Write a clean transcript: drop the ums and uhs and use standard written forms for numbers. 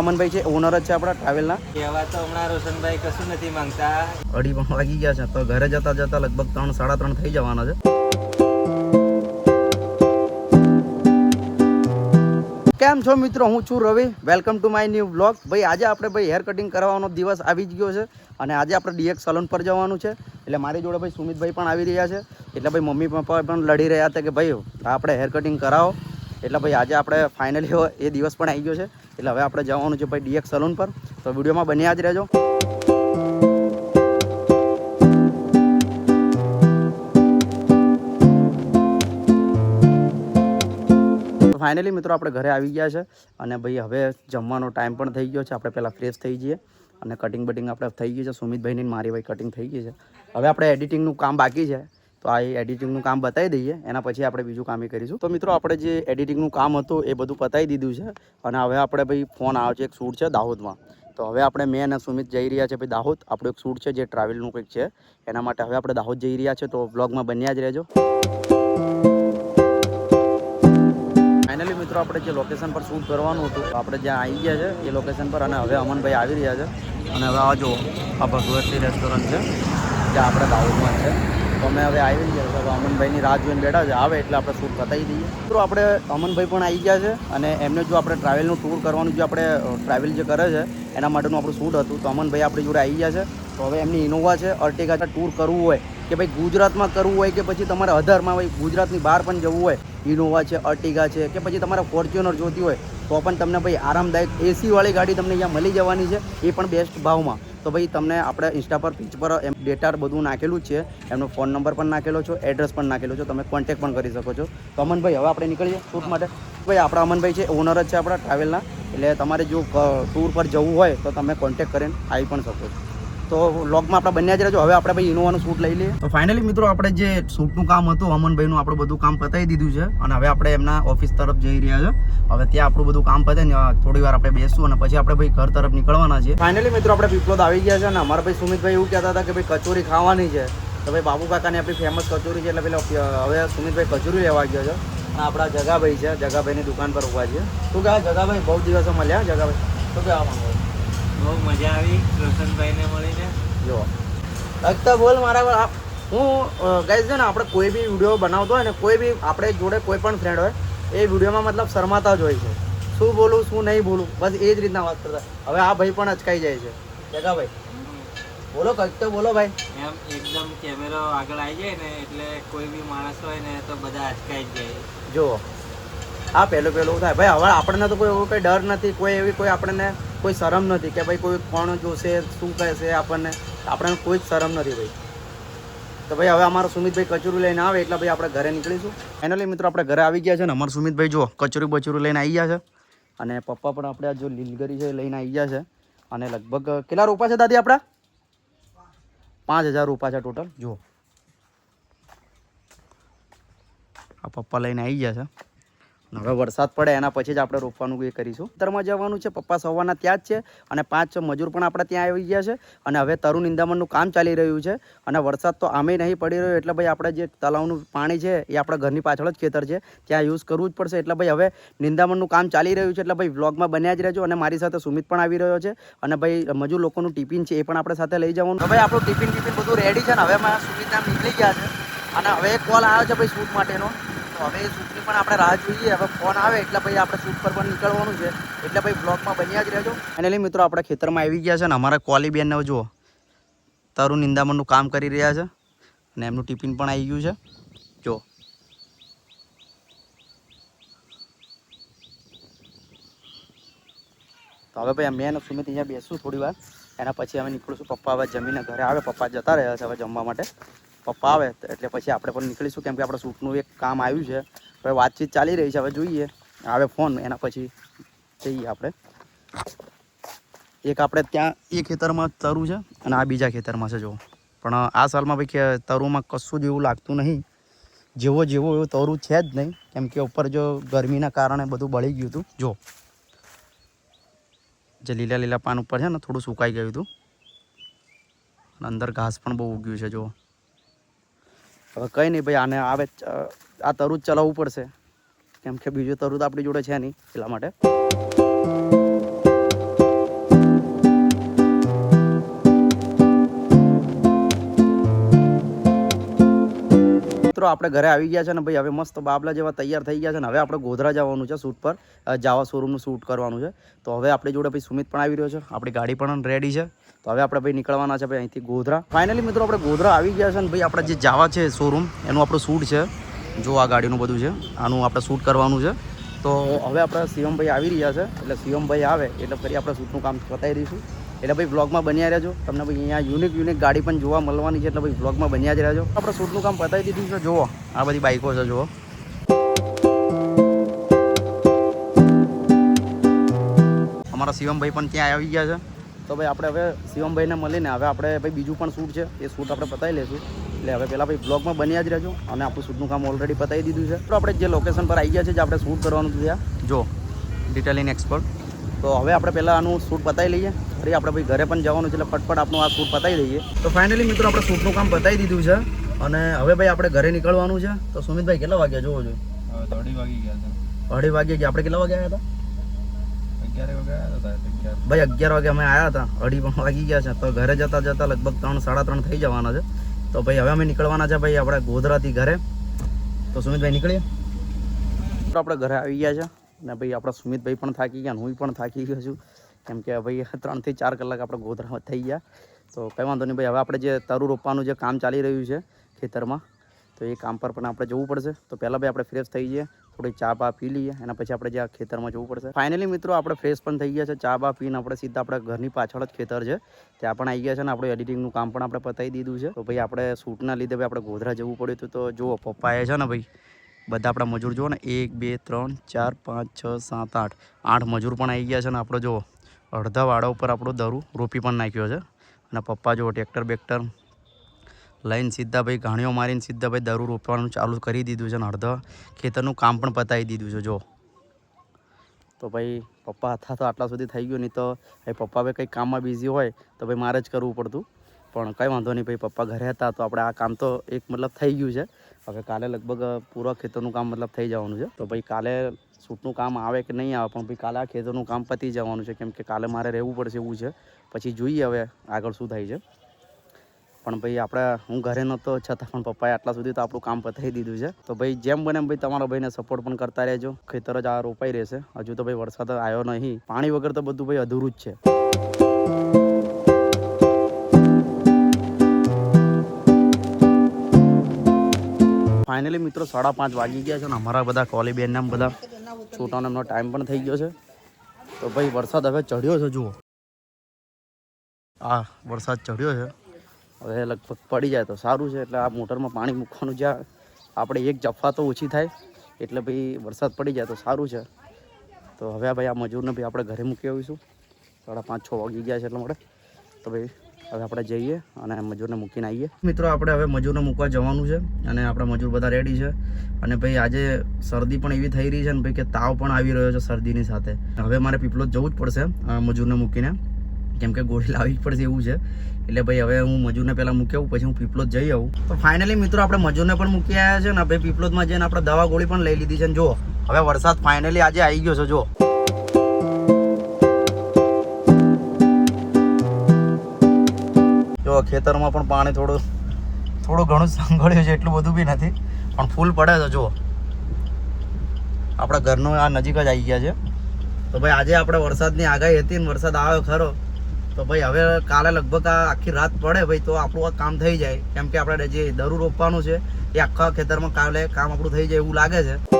અમનભાઈ છે, ઓનર જ છે આપણા ટ્રાવેલના. કહેવા તો હમણાં રોશનભાઈ કશું નથી માંગતા. 2:30 વાગી ગયા છે તો ઘરે જતા જતા લગભગ 3 સાડા 3 થઈ જવાના છે. કેમ છો મિત્રો, હું છું Ravi. Welcome to my new vlog. ભાઈ આજે આપણે હેર કટિંગ કરવાનો દિવસ આવી જ ગયો છે અને આજે આપણે ડીએક્સ સલૂન પર જવાનું છે. એટલે મારી જોડે ભાઈ સુમિતભાઈ પણ આવી રહ્યા છે. એટલે ભાઈ મમ્મી પપ્પા પણ લડી રહ્યા હતા કે ભાઈ આપણે હેર કટિંગ કરાવો. એટલે ભાઈ આજે આપણે ફાઇનલી એ દિવસ પણ આવી ગયો છે. એટલે હવે આપણે જવાનું છે ભાઈ ડીએક્સ સલૂન પર. તો વિડીયોમાં બન્યા જ રહેજો. ફાઇનલી મિત્રો આપણે ઘરે આવી ગયા છે અને ભાઈ હવે જમવાનો ટાઈમ પણ થઈ ગયો છે. આપણે પહેલાં ફ્રેશ થઈ જઈએ અને કટિંગ બટિંગ આપણે થઈ ગઈ છે. સુમિતભાઈની મારી ભાઈ કટિંગ થઈ ગઈ છે. હવે આપણે એડિટિંગનું કામ બાકી છે તો આ એડિટિંગનું કામ બતાવી દઈએ, એના પછી આપણે બીજું કામ કરીશું. તો મિત્રો આપણે જે એડિટિંગનું કામ હતું એ બધું પતાવી દીધું છે અને હવે આપણે ભાઈ ફોન આવે છે, એક શૂટ છે દાહોદમાં. તો હવે આપણે મેં અને સુમિત જઈ રહ્યા છે ભાઈ દાહોદ. આપણું એક શૂટ છે જે ટ્રાવેલનું કંઈક છે, એના માટે હવે આપણે દાહોદ જઈ રહ્યા છે. તો વ્લોગમાં બન્યા જ રહેજો. ફાઇનલી મિત્રો આપણે જે લોકેશન પર શૂટ કરવાનું હતું આપણે જ્યાં આવી ગયા છે એ લોકેશન પર અને હવે અમનભાઈ આવી રહ્યા છે. અને હવે આ જો આ ભગવતી રેસ્ટોરન્ટ છે જે આપણે દાહોદમાં છે. તો અમે હવે આવી ગયા છે. અમનભાઈની રાહ જોઈને બેઠા છે, આવે એટલે આપણે શૂટ બતાવી દઈએ. મિત્રો આપણે અમનભાઈ પણ આવી ગયા છે અને એમને જો આપણે ટ્રાવેલનું ટૂર કરવાનું, જે આપણે ટ્રાવેલ જે કરે છે એના માટેનું આપણું શૂટ હતું. તો અમનભાઈ આપણી જોડે આવી ગયા છે. તો હવે એમની ઇનોવા છે, અર્ટિગા ટૂર કરવું હોય કે ભાઈ ગુજરાતમાં કરવું હોય કે પછી તમારે અધરમાં ભાઈ ગુજરાતની બહાર પણ જવું હોય, ઇનોવા છે, અર્ટિગા છે કે પછી તમારે ફોર્ચ્યુનર જોતી હોય તો પણ તમને ભાઈ આરામદાયક એસીવાળી ગાડી તમને અહીંયા મળી જવાની છે, એ પણ બેસ્ટ ભાવમાં. તો ભાઈ તમને આપણે ઇન્સ્ટા પર પેજ પર એમ ડેટા બધું નાખેલું જ છે. એમનો ફોન નંબર પણ નાખેલો છો, એડ્રેસ પણ નાખેલો છો, તમે કોન્ટેક્ટ પણ કરી શકો છો. તો અમનભાઈ હવે આપણે નીકળીએ શૂટ માટે. ભાઈ આપણા અમનભાઈ છે, ઓનર જ છે આપણા ટ્રાવેલના. એટલે તમારે જો ટૂર પર જવું હોય તો તમે કોન્ટેક્ટ કરીને આવી પણ શકો છો. તો વ્લોગમાં આપણે બન્યા જ રહેજો. હવે આપણે ભાઈ ઇનોવાનું શૂટ લઈ લઈએ. તો ફાઇનલી મિત્રો આપણે જે શૂટનું કામ હતું અમનભાઈનું આપણે બધું કામ પતાવી દીધું છે અને હવે આપણે એમના ઓફિસ તરફ જઈ રહ્યા છે. હવે ત્યાં આપણું બધું કામ પતે ને થોડી વાર આપણે બેસશું અને પછી આપણે ભાઈ ઘર તરફ નીકળવાના છે. ફાઇનલી મિત્રો આપણે પીપલોદ આવી ગયા છે અને અમારા ભાઈ સુમિતભાઈ એવું કહેતા હતા કે ભાઈ કચોરી ખાવાની છે. તો ભાઈ બાબુ કાકાની આપણી ફેમસ કચોરી છે એટલે પેલા હવે સુમિતભાઈ કચોરી લેવા ગયો છે. અને આપણા જગાભાઈ છે, જગાભાઈની દુકાન પર ઉભા છે. શું કહેવાય જગાભાઈ, બહુ દિવસો મળ્યા જગાભાઈ, શું કહેવા માંગો? બહુ મજા આવી રોશનભાઈને મળીને. જો લગતા બોલ મારા. હું ગાઈઝ છે ને આપણે કોઈ બી વિડીયો બનાવતો હોય ને, કોઈ બી આપણે જોડે કોઈ પણ ફ્રેન્ડ હોય એ વિડીયોમાં મતલબ શરમાતા જ હોય છે. શું બોલું શું નહીં બોલું, બસ એ જ રીતના વાત કરતા. હવે આ ભાઈ પણ અચકાઈ જાય છે. જગાભાઈ બોલો, કંઈક તો બોલો ભાઈ. એમ એકદમ કેમેરો આગળ આવી જાય ને એટલે કોઈ બી માણસ હોય ને તો બધા અચકાઈ જ જાય. જો આ પહેલું થાય ભાઈ. હવે આપણને તો કોઈ એવો કંઈ ડર નથી, કોઈ એવી કોઈ આપણને કોઈ શરમ નથી કે ભાઈ કોઈ કોણ જોશે, શું કહેશે આપણને કોઈ જ શરમ નથી ભાઈ. તો ભાઈ હવે અમારો સુમિતભાઈ કચોરી લઈને આવે એટલે ભાઈ આપણે ઘરે નીકળીશું. ફાઇનલી મિત્રો આપણે ઘરે આવી ગયા છે ને અમારા સુમિતભાઈ જો કચોરી બચોરી લઈને આવી ગયા છે અને પપ્પા પણ આપણે જો લીલગરી છે લઈને આવી ગયા છે. અને લગભગ કેટલા રૂપા છે દાદી આપણા? 5000 રૂપા છે ટોટલ. જુઓ આ પપ્પા લઈને આવી ગયા છે. હવે વરસાદ પડે એના પછી જ આપણે રોપવાનું એ કરીશું. ખેતરમાં જવાનું છે, પપ્પા સવારના ત્યાં જ છે અને 5 મજૂર પણ આપણે ત્યાં આવી ગયા છે. અને હવે તરુ નિંદામણનું કામ ચાલી રહ્યું છે અને વરસાદ તો આમે નહીં પડી રહ્યો એટલે ભાઈ આપણે જે તળાવનું પાણી છે એ આપણા ઘરની પાછળ જ ખેતર છે, ત્યાં યુઝ કરવું જ પડશે. એટલે ભાઈ હવે નિંદામણનું કામ ચાલી રહ્યું છે એટલે ભાઈ વ્લોગમાં બન્યા જ રહેજો. અને મારી સાથે સુમિત પણ આવી રહ્યો છે અને ભાઈ મજૂર લોકોનું ટિફિન છે એ પણ આપણે સાથે લઈ જવાનું. હવે આપણું ટિફિન બધું રેડી છે ને હવે મારા સુમિત નામ નીકળી ગયા છે અને હવે એક કોલ આવ્યો છે ભાઈ શૂટ માટેનો. હવે શૂટની પણ આપણે રાહ જોઈએ. હવે ફોન આવે એટલે ભાઈ આપણે શૂટ પર પણ નીકળવાનું છે એટલે ભાઈ બ્લોગમાં બન્યા જ રહેજો. ફાઇનલી મિત્રો આપણે ખેતરમાં આવી ગયા છે ને અમારા કોલી બેનને જુઓ તરુ નિંદામણનું કામ કરી રહ્યા છે અને એમનું ટિફિન પણ આવી ગયું છે. જો તો હવે ભાઈ મેં અને સુમિત અહીંયા બેસું થોડી વાર, એના પછી અમે નીકળીશું. પપ્પા હવે જમીને ઘરે આવે, પપ્પા જતા રહ્યા છે હવે જમવા માટે. પપ્પા આવે એટલે પછી આપણે પણ નીકળીશું કેમ કે આપણે શૂટનું એક કામ આવ્યું છે. હવે વાતચીત ચાલી રહી છે, હવે જોઈએ આવે ફોન એના પછી જઈએ આપણે. એક આપણે ત્યાં એ ખેતરમાં તરું છે અને આ બીજા ખેતરમાં છે જો. પણ આ સાલમાં ભાઈ તરુમાં કશું જ એવું લાગતું નહીં, જેવો એવું તરું છે જ નહીં કેમ કે ઉપર જો ગરમીના કારણે બધું બળી ગયું હતું. જો જે લીલા પાન ઉપર છે ને થોડું સુકાઈ ગયું હતું અને અંદર ઘાસ પણ બહુ ઉગ્યું છે. જો હવે કંઈ નહીં ભાઈ, આને આવે આ તરું જ ચલાવવું પડશે કેમ કે બીજું તરું તો આપણી જોડે છે નહીં, એટલા માટે. મિત્રો આપણે ઘરે આવી ગયા છે ને ભાઈ હવે મસ્ત બાબલા જેવા તૈયાર થઈ ગયા છે ને હવે આપણે ગોધરા જવાનું છે શૂટ પર જાવા શોરૂમનું શૂટ કરવાનું છે તો હવે આપણી જોડે ભાઈ સુમિત પણ આવી રહ્યો છે આપણી ગાડી પણ રેડી છે તો હવે આપણે ભાઈ નીકળવાના છે ભાઈ અહીંથી ગોધરા ફાઇનલી મિત્રો આપણે ગોધરા આવી ગયા છે ને ભાઈ આપણે જે જાવા છે શોરૂમ એનું આપણું શૂટ છે જો આ ગાડીનું બધું છે આનું આપણે શૂટ કરવાનું છે તો હવે આપણે શિવમભાઈ આવી રહ્યા છે એટલે શિવમભાઈ આવે એટલે ફરી આપણે શૂટનું કામ પતાવી દઈશું એટલે ભાઈ બ્લોગમાં બન્યા રહેજો તમને ભાઈ અહીંયા યુનિક ગાડી પણ જોવા મળવાની છે એટલે ભાઈ બ્લોગમાં બન્યા જ રહેજો આપણે શૂટનું કામ પતાવી દીધું છે જુઓ આ બધી બાઇકો છે જુઓ અમારા શિવમભાઈ પણ ત્યાં આવી ગયા છે તો ભાઈ આપણે હવે શિવમભાઈને મળીને હવે આપણે ભાઈ બીજું પણ શૂટ છે એ શૂટ આપણે પતાવી લઈશું એટલે હવે પહેલાં ભાઈ બ્લોગમાં બન્યા જ રહેજો અને આપણું શૂટનું કામ ઓલરેડી પતાવી દીધું છે તો આપણે જે લોકેશન પર આવી ગયા છે જે આપણે શૂટ કરવાનું છે ત્યાં જો ડિટેલિંગ એક્સપર્ટ તો હવે આપણે પહેલાં આનું શૂટ પતાવી લઈએ ફરી આપણે ભાઈ ઘરે પણ જવાનું છે એટલે ફટફટ આપણું આ શૂટ પતાવી દઈએ તો ફાઇનલી મિત્રો આપણે શૂટનું કામ પતાવી દીધું છે અને હવે ભાઈ આપણે ઘરે નીકળવાનું છે તો સુમિતભાઈ કેટલા વાગ્યા જોવો જોઈએ 2:30 વાગી ગયા હતા 2:30 વાગ્યા ગયા આપણે કેટલા વાગ્યા આવ્યા હતા ભાઈ 11 વાગે અમે આવ્યા હતા 2:30 વાગી ગયા છે તો ઘરે જતા લગભગ 3 સાડા 3 થઈ જવાના છે તો ભાઈ હવે અમે નીકળવાના છે ભાઈ આપણે ગોધરાથી ઘરે તો સુમિતભાઈ નીકળીએ તો આપણે ઘરે આવી ગયા છે ને ભાઈ આપણા સુમિતભાઈ પણ થાકી ગયા હું પણ થાકી ગયો છું કેમ કે ભાઈ 3 થી 4 કલાક આપણે ગોધરામાં થઈ ગયા તો કંઈ વાંધો નહીં ભાઈ હવે આપણે જે તરુ રોપવાનું જે કામ ચાલી રહ્યું છે ખેતરમાં તો એ કામ પર પણ આપણે જવું પડશે તો પહેલાં ભાઈ આપણે ફ્રેશ થઈ જઈએ થોડી ચા બા પી લઈએ એના પછી આપણે જે ખેતરમાં જવું પડશે ફાઇનલી મિત્રો આપણે ફ્રેશ પણ થઈ ગયા છે ચા બા પીને આપણે સીધા આપણા ઘરની પાછળ જ ખેતર છે ત્યાં પણ આવી ગયા છે ને આપણે એડિટિંગનું કામ પણ આપણે પતાવી દીધું છે તો ભાઈ આપણે શૂટના લીધે ભાઈ આપણે ગોધરા જવું પડ્યું હતું તો જુઓ પપ્પાએ છે ને ભાઈ બધા આપણા મજૂર જુઓ ને 1 2 3 4 5 6 7 8 મજૂર પણ આવી ગયા છે ને આપણો જુઓ અડધા વાડા ઉપર આપણો દરું રોપી પણ નાખ્યો છે અને પપ્પા જુઓ ટ્રેક્ટર બેક્ટર લઈને સીધા ભાઈ ગાણીઓ મારીને સીધા ભાઈ દરું રોપવાનું ચાલુ કરી દીધું છે અને અડધા ખેતરનું કામ પણ પતાવી દીધું છે જો તો ભાઈ પપ્પા હતા તો આટલા સુધી થઈ ગયું નહીં તો ભાઈ પપ્પા ભાઈ કંઈક કામમાં બિઝી હોય તો ભાઈ મારે જ કરવું પડતું પણ કંઈ વાંધો નહીં ભાઈ પપ્પા ઘરે હતા તો આપણે આ કામ તો એક મતલબ થઈ ગયું છે હવે કાલે લગભગ પૂરા ખેતરનું કામ મતલબ થઈ જવાનું છે તો ભાઈ કાલે શૂટનું કામ આવે કે નહીં આવે પણ ભાઈ કાલે આ ખેતરનું કામ પતી જવાનું છે કેમ કે કાલે મારે રહેવું પડશે એવું છે પછી જોઈએ હવે આગળ શું થાય છે પણ ભાઈ આપણે હું ઘરે નહોતો છતાં પણ પપ્પાએ આટલા સુધી તો આપણું કામ પતાવી દીધું છે તો ભાઈ જેમ બને એમ ભાઈ તમારા ભાઈને સપોર્ટ પણ કરતા રહેજો ખેતર જ આ રોપાઈ રહેશે હજુ તો ભાઈ વરસાદ આવ્યો નહીં પાણી વગર તો બધું ભાઈ અધૂરું જ છે ફાઇનલી મિત્રો 5:30 વાગી ગયા છે ને અમારા બધા કોલી બેનના બધા છોટાનો એમનો ટાઈમ પણ થઈ ગયો છે તો ભાઈ વરસાદ હવે ચડ્યો છે જુઓ આ વરસાદ ચડ્યો છે હવે લગભગ પડી જાય તો સારું છે એટલે આ મોટરમાં પાણી મૂકવાનું જ્યાં આપણે એક જફા તો ઓછી થાય એટલે ભાઈ વરસાદ પડી જાય તો સારું છે તો હવે ભાઈ આ મજૂરને ભાઈ આપણે ઘરે મૂકી આવીશું 5:30 6 વાગી ગયા છે એટલે માટે તો ભાઈ હવે આપણે જઈએ અને મજૂરને મૂકીને આવીએ મિત્રો આપણે હવે મજૂરને મૂકવા જવાનું છે અને આપણા મજૂર બધા રેડી છે અને ભાઈ આજે શરદી પણ એવી થઈ રહી છે ને ભાઈ કે તાવ પણ આવી રહ્યો છે શરદીની સાથે હવે મારે પીપલોદ જવું જ પડશે મજૂરને મૂકીને કેમ કે ગોળી લાવવી જ પડશે એવું છે એટલે ભાઈ હવે હું મજૂરને પહેલાં મૂકી આવું પછી હું પીપલોદ જઈ આવું તો ફાઇનલી મિત્રો આપણે મજૂરને પણ મૂકી આવ્યા છે ને ભાઈ પીપલોદમાં જઈને આપણે દવા ગોળી પણ લઈ લીધી છે ને જુઓ હવે વરસાદ ફાઇનલી આજે આવી ગયો છે જુઓ જો ખેતરમાં પણ પાણી થોડું ઘણું સંઘળ્યું છે એટલું બધું બી નથી પણ ફૂલ પડે છે જુઓ આપણા ઘરનો આ નજીક જ આવી ગયા છે તો ભાઈ આજે આપણે વરસાદની આગાહી હતી ને વરસાદ આવ્યો ખરો તો ભાઈ હવે કાલે લગભગ આ આખી રાત પડે ભાઈ તો આપણું આ કામ થઈ જાય કેમ કે આપણે જે દરું રોપવાનું છે એ આખા ખેતરમાં કાલે કામ આપણું થઈ જાય એવું લાગે છે